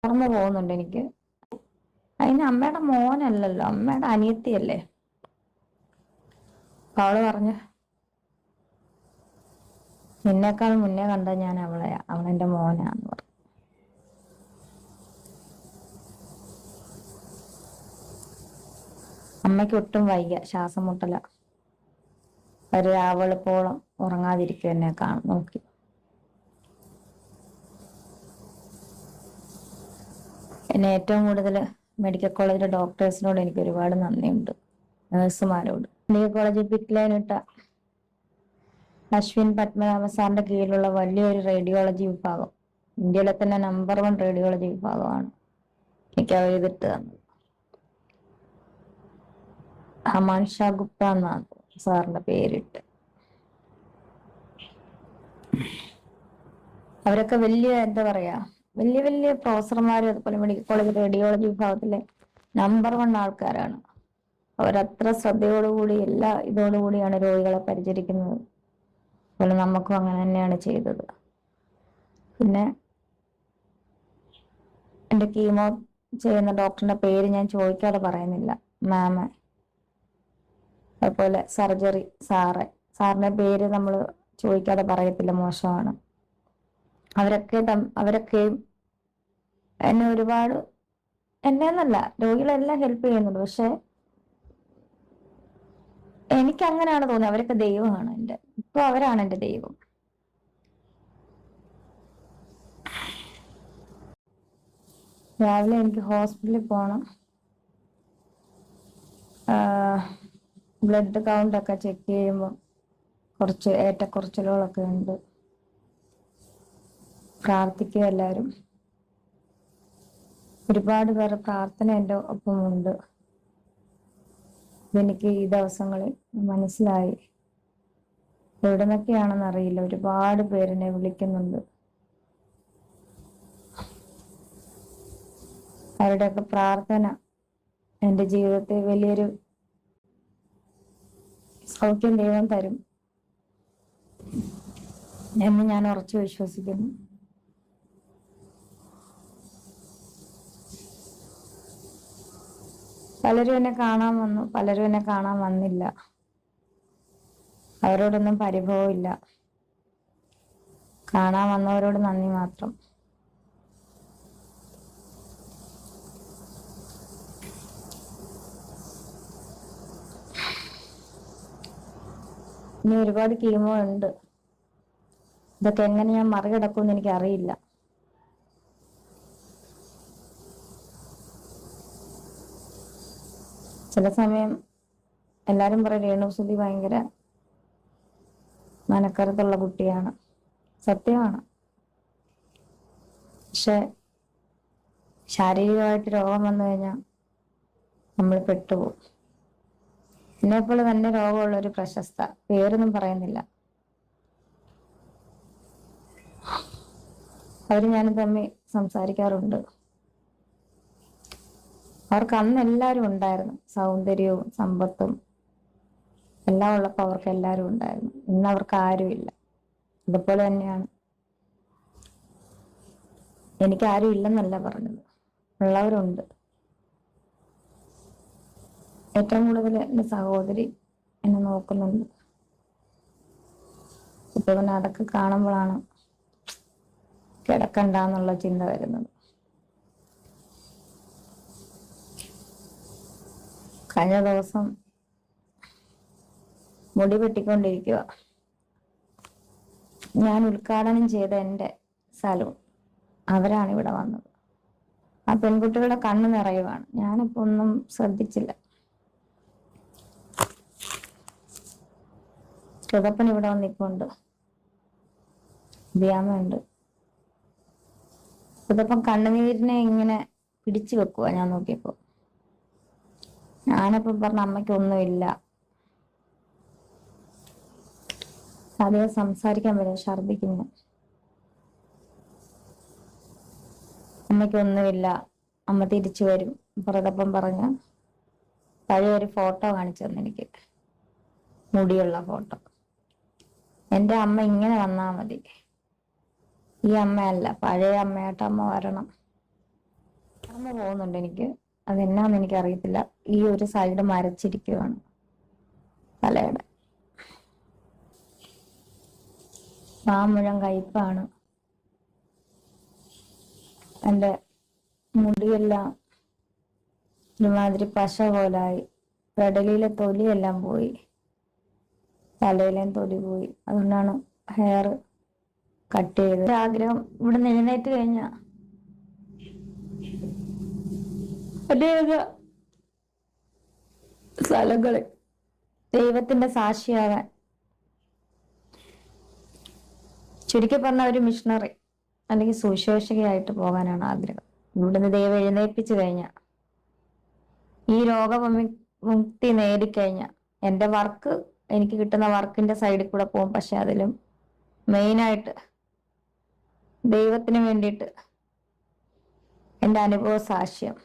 മറന്നു പോകുന്നുണ്ട് എനിക്ക്. അതിന് അമ്മയുടെ മോനല്ലല്ലോ, അമ്മയുടെ അനിയത്തിയല്ലേ. അപ്പൊ അവള് പറഞ്ഞു, നിന്നേക്കാൾ മുന്നേ കണ്ട ഞാൻ അവളെയാ, അവളെന്റെ മോനാന്ന് പറഞ്ഞു. അമ്മയ്ക്ക് ഒട്ടും വയ്യ, ശ്വാസം മുട്ടല. ഒരു രാവെളുപ്പോളം ഉറങ്ങാതിരിക്കും എന്നെ നോക്കി. എന്നെ ഏറ്റവും കൂടുതൽ മെഡിക്കൽ കോളേജിലെ ഡോക്ടേഴ്സിനോട് എനിക്ക് ഒരുപാട് നന്ദിയുണ്ട്, നഴ്സുമാരോട്. മെഡിക്കൽ കോളേജിൽ പിറ്റ്ലൈനിട്ട അശ്വിൻ പത്മനാഭ സാറിന്റെ കീഴിലുള്ള വലിയൊരു റേഡിയോളജി വിഭാഗം, ഇന്ത്യയിലെ തന്നെ നമ്പർ 1 റേഡിയോളജി വിഭാഗമാണ് എനിക്ക് അവർ ഇതിട്ട് തന്നത്. ഹമാൻ ഷാ ഗുപ്ത എന്നാണ് സാറിന്റെ പേരിട്ട്. അവരൊക്കെ വലിയ, എന്താ പറയാ, വലിയ വലിയ പ്രൊഫസർമാരും അതുപോലെ മെഡിക്കൽ കോളേജ് റേഡിയോളജി വിഭാഗത്തിലെ നമ്പർ 1 ആൾക്കാരാണ്. അവരത്ര ശ്രദ്ധയോടുകൂടി എല്ലാ ഇതോടുകൂടിയാണ് രോഗികളെ പരിചരിക്കുന്നത്. അതുപോലെ നമുക്കും അങ്ങനെ തന്നെയാണ് ചെയ്തത്. പിന്നെ എൻ്റെ കീമോ ചെയ്യുന്ന ഡോക്ടറിന്റെ പേര് ഞാൻ ചോദിക്കാതെ പറയുന്നില്ല, മാമ. അതുപോലെ സർജറി സാറിന്റെ പേര് നമ്മൾ ചോദിക്കാതെ പറയത്തില്ല, മോശമാണ്. അവരൊക്കെയും എന്നെ ഒരുപാട്, എന്നല്ല രോഗികളെല്ലാം ഹെൽപ്പ് ചെയ്യുന്നുണ്ട്. പക്ഷെ എനിക്ക് അങ്ങനെയാണ് തോന്നിയത്, അവരൊക്കെ ദൈവമാണ് ഇപ്പൊ അവരാണ് എൻ്റെ ദൈവം. രാവിലെ എനിക്ക് ഹോസ്പിറ്റലിൽ പോകണം. ബ്ലഡ് കൗണ്ട് ഒക്കെ ചെക്ക് ചെയ്യുമ്പോൾ കുറച്ച് ഏറ്റക്കുറച്ചിലുകളൊക്കെ ഉണ്ട്. പ്രാർത്ഥിക്കുക എല്ലാവരും. ഒരുപാട് പേര് പ്രാർത്ഥന എൻ്റെ ഒപ്പമുണ്ട്. എനിക്ക് ഈ ദിവസങ്ങളിൽ മനസ്സിലായി. എവിടെ നിന്നൊക്കെയാണെന്ന് അറിയില്ല, ഒരുപാട് പേരെന്നെ വിളിക്കുന്നുണ്ട്. അവരുടെയൊക്കെ പ്രാർത്ഥന എൻ്റെ ജീവിതത്തെ വലിയൊരു സൗഖ്യം ദൈവം തരും എന്ന് ഞാൻ ഉറച്ചു വിശ്വസിക്കുന്നു. പലരും എന്നെ കാണാൻ വന്നു, പലരും എന്നെ കാണാൻ വന്നില്ല. അവരോടൊന്നും പരിഭവമില്ല. കാണാൻ വന്നവരോട് നന്ദി മാത്രം. ഇനി ഒരുപാട് കീമോ ഉണ്ട്. ഇതൊക്കെ എങ്ങനെ ഞാൻ മറികടക്കുമെന്ന് എനിക്ക് അറിയില്ല. ചില സമയം എല്ലാരും പറയും രേണുസുതി ഭയങ്കര മനക്കരുത്തുള്ള കുട്ടിയാണ്. സത്യമാണ്. പക്ഷെ ശാരീരികമായിട്ട് രോഗം വന്നു കഴിഞ്ഞാൽ നമ്മൾ പെട്ടുപോകും. എന്നെപ്പോലെ തന്നെ രോഗമുള്ള ഒരു പ്രശസ്ത, പേരൊന്നും പറയുന്നില്ല, അവര് ഞാനും തമ്മിൽ സംസാരിക്കാറുണ്ട്. അവർക്ക് അന്ന് എല്ലാവരും ഉണ്ടായിരുന്നു, സൗന്ദര്യവും സമ്പത്തും എല്ലാം ഉള്ളപ്പോൾ അവർക്ക് എല്ലാവരും ഉണ്ടായിരുന്നു. ഇന്ന് അവർക്ക് ആരുമില്ല. അതുപോലെ തന്നെയാണ് എനിക്ക് ആരും ഇല്ലെന്നല്ല പറഞ്ഞത്, ഉള്ളവരുണ്ട്. ഏറ്റവും കൂടുതൽ എൻ്റെ സഹോദരി എന്നെ നോക്കുന്നുണ്ട്. ഇപ്പൊ പിന്നെ അതൊക്കെ കാണുമ്പോഴാണ് കിടക്കണ്ടെന്നുള്ള ചിന്ത വരുന്നത്. കഴിഞ്ഞ ദിവസം മുടി വെട്ടിക്കൊണ്ടിരിക്കുക, ഞാൻ ഉദ്ഘാടനം ചെയ്ത എൻ്റെ സലൂൺ, അവരാണ് ഇവിടെ വന്നത്. ആ പെൺകുട്ടികളുടെ കണ്ണ് നിറയുവാണ്. ഞാനിപ്പോ ഒന്നും ശ്രദ്ധിച്ചില്ല. ഋതപ്പൻ ഇവിടെ വന്നിപ്പോണ്ട്, വ്യാമയുണ്ട്. ഋതപ്പൻ കണ്ണുനീരിനെ ഇങ്ങനെ പിടിച്ചു വെക്കുക. ഞാൻ നോക്കിയപ്പോ ഞാനപ്പോ പറഞ്ഞ അമ്മയ്ക്കൊന്നുമില്ല. അധികം സംസാരിക്കാൻ വരും, ഛർദിക്കുന്നു. അമ്മയ്ക്കൊന്നുമില്ല, അമ്മ തിരിച്ചു വരും. ഋതപ്പൻ പറഞ്ഞ പഴയൊരു ഫോട്ടോ കാണിച്ചു തന്നെ എനിക്ക്, മുടിയുള്ള ഫോട്ടോ. എൻ്റെ അമ്മ ഇങ്ങനെ വന്നാ മതി, ഈ അമ്മയല്ല, പഴയ അമ്മയായിട്ട് അമ്മ വരണം. ഓർമ്മ പോകുന്നുണ്ട് എനിക്ക്. അതെന്നാന്ന് എനിക്ക് അറിയത്തില്ല. ഈ ഒരു സൈഡ് മരച്ചിരിക്കുവാണ് തലയുടെ. ആ മുഴം കയ്പാണ്. എന്റെ മുടിയെല്ലാം ഒരുമാതിരി പശ പോലായി. പെടലിയിലെ തൊലിയെല്ലാം പോയി, തലയിലേം തൊലി പോയി. അതുകൊണ്ടാണ് ഹെയർ കട്ട് ചെയ്ത്. ആഗ്രഹം ഇവിടെ നിന്ന് എഴുന്നേറ്റ് കഴിഞ്ഞ അനേക സ്ഥലങ്ങളിൽ ദൈവത്തിന്റെ സാക്ഷിയാകാൻ, ചുരുക്കി പറഞ്ഞ ഒരു മിഷണറി അല്ലെങ്കിൽ സുവിശേഷകയായിട്ട് പോകാനാണ് ആഗ്രഹം. ഇവിടുന്ന് ദൈവം എഴുന്നേൽപ്പിച്ചു കഴിഞ്ഞ, ഈ രോഗമുക്തി നേടിക്കഴിഞ്ഞ, എൻ്റെ വർക്ക്, എനിക്ക് കിട്ടുന്ന വർക്കിന്റെ സൈഡിൽ കൂടെ പോകും. പക്ഷെ അതിലും മെയിനായിട്ട് ദൈവത്തിന് വേണ്ടിയിട്ട് എൻ്റെ അനുഭവ സാക്ഷ്യം